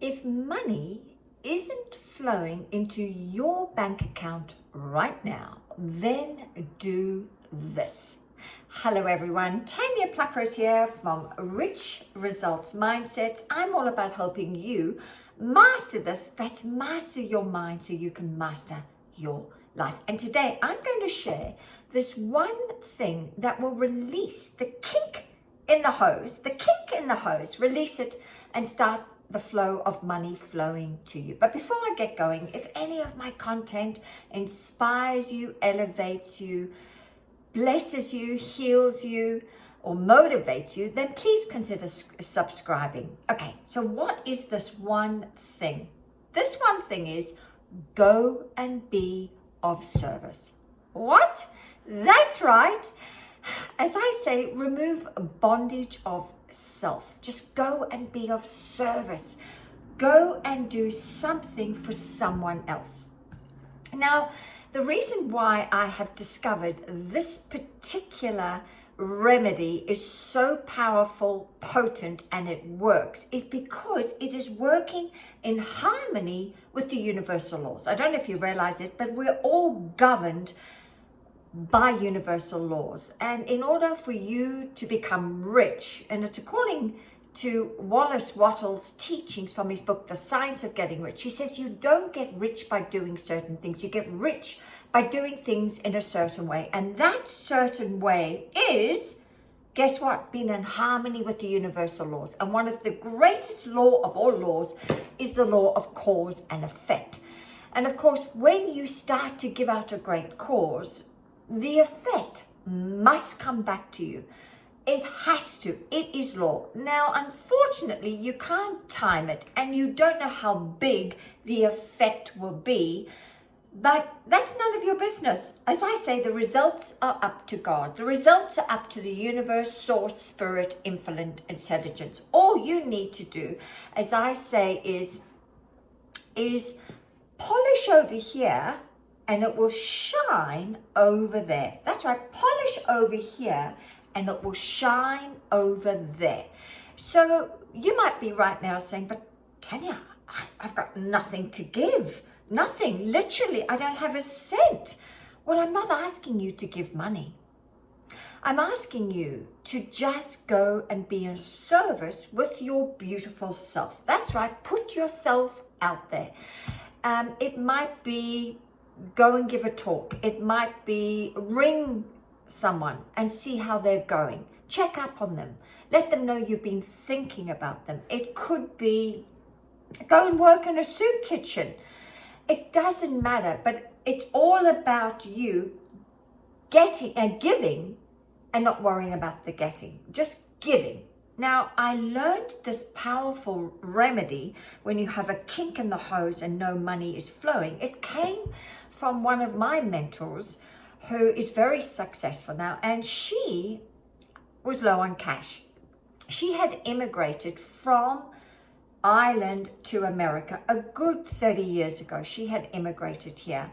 If money isn't flowing into your bank account right now, then do this. Hello everyone, Tanya Pluckers here from Rich Results Mindsets. I'm all about helping you master this, that's master your mind so you can master your life. And today I'm going to share this one thing that will release the kink in the hose, release it and start the flow of money flowing to you. But before I get going, if any of my content inspires you, elevates you, blesses you, heals you, or motivates you, then please consider subscribing. Okay, so what is this one thing? This one thing is go and be of service. What? That's right. As I say, remove bondage of self. Just go and be of service. Go and do something for someone else. Now, the reason why I have discovered this particular remedy is so powerful, potent, and it works is because it is working in harmony with the universal laws. I don't know if you realize it, but we're all governed by universal laws. And in order for you to become rich, and it's according to Wallace Wattles' teachings from his book, The Science of Getting Rich, he says you don't get rich by doing certain things. You get rich by doing things in a certain way. And that certain way is, guess what? Being in harmony with the universal laws. And one of the greatest law of all laws is the law of cause and effect. And of course, when you start to give out a great cause, the effect must come back to you. It has to. It is law. Now, unfortunately, you can't time it and you don't know how big the effect will be, but that's none of your business. As I say, the results are up to God. The results are up to the universe, source, spirit, infinite intelligence. All you need to do, as I say, is polish over here and it will shine over there. That's right, polish over here and it will shine over there. So you might be right now saying, but Tanya, I've got nothing to give. Nothing, literally, I don't have a cent. Well, I'm not asking you to give money. I'm asking you to just go and be in service with your beautiful self. That's right, put yourself out there. It might be go and give a talk. It might be ring someone and see how they're going. Check up on them. Let them know you've been thinking about them. It could be go and work in a soup kitchen. It doesn't matter, but it's all about you getting and giving and not worrying about the getting, just giving. Now, I learned this powerful remedy when you have a kink in the hose and no money is flowing. It came from one of my mentors who is very successful now, and she was low on cash. She had immigrated from Ireland to America a good 30 years ago. She had immigrated here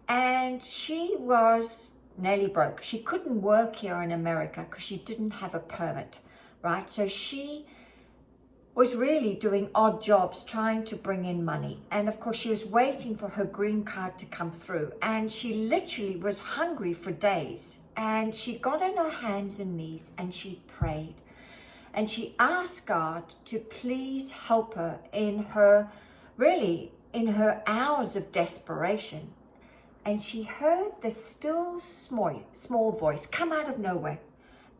and she was nearly broke. She couldn't work here in America because she didn't have a permit, right? So she was really doing odd jobs trying to bring in money. And of course, she was waiting for her green card to come through. And she literally was hungry for days. And she got on her hands and knees and she prayed. And she asked God to please help her in her hours of desperation. And she heard the still small voice come out of nowhere.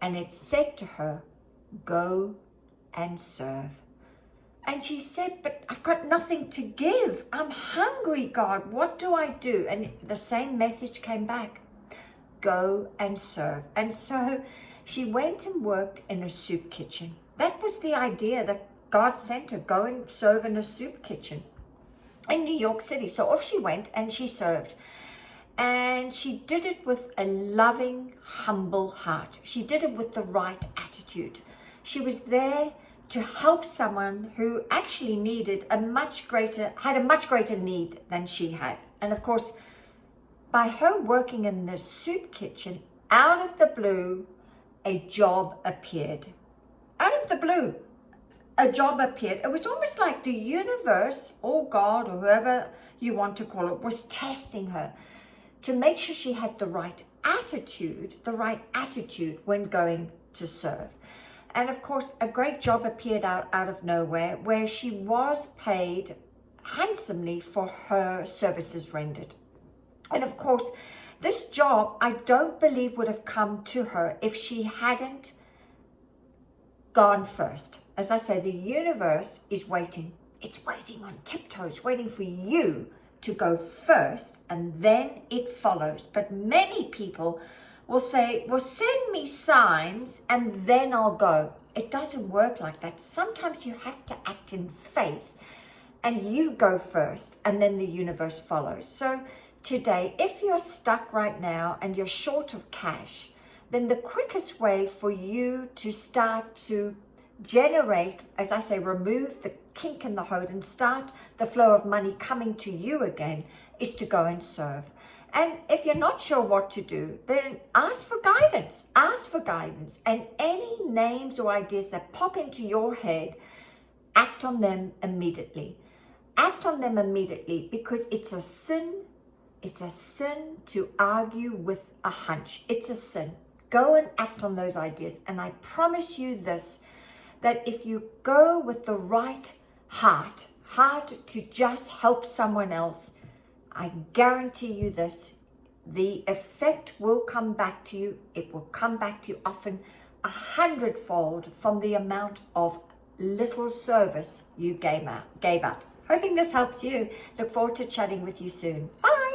And it said to her, go and serve. And she said, but I've got nothing to give. I'm hungry, God. What do I do? And the same message came back. Go and serve. And so she went and worked in a soup kitchen. That was the idea that God sent her. Go and serve in a soup kitchen in New York City. So off she went and she served. And she did it with a loving, humble heart. She did it with the right attitude. She was there to help someone who actually had a much greater need than she had. And of course, by her working in the soup kitchen, out of the blue, a job appeared. Out of the blue. a job appeared. It was almost like the universe, or God, or whoever you want to call it, was testing her to make sure she had the right attitude when going to serve. And of course, a great job appeared out of nowhere, where she was paid handsomely for her services rendered. And of course, this job, I don't believe, would have come to her if she hadn't gone first. As I say, the universe is waiting. It's waiting on tiptoes, waiting for you to go first, and then it follows. But many people will say, well, send me signs and then I'll go. It doesn't work like that. Sometimes you have to act in faith, and you go first, and then the universe follows. So today, if you're stuck right now and you're short of cash, then the quickest way for you to start to generate, as I say, remove the kink in the hole and start the flow of money coming to you again, is to go and serve. And if you're not sure what to do, then ask for guidance. Ask for guidance. And any names or ideas that pop into your head, act on them immediately. Act on them immediately, because it's a sin. It's a sin to argue with a hunch. It's a sin. Go and act on those ideas. And I promise you this, that if you go with the right heart to just help someone else, I guarantee you this, the effect will come back to you. It will come back to you often 100-fold from the amount of little service you gave out. Hoping this helps you. Look forward to chatting with you soon. Bye.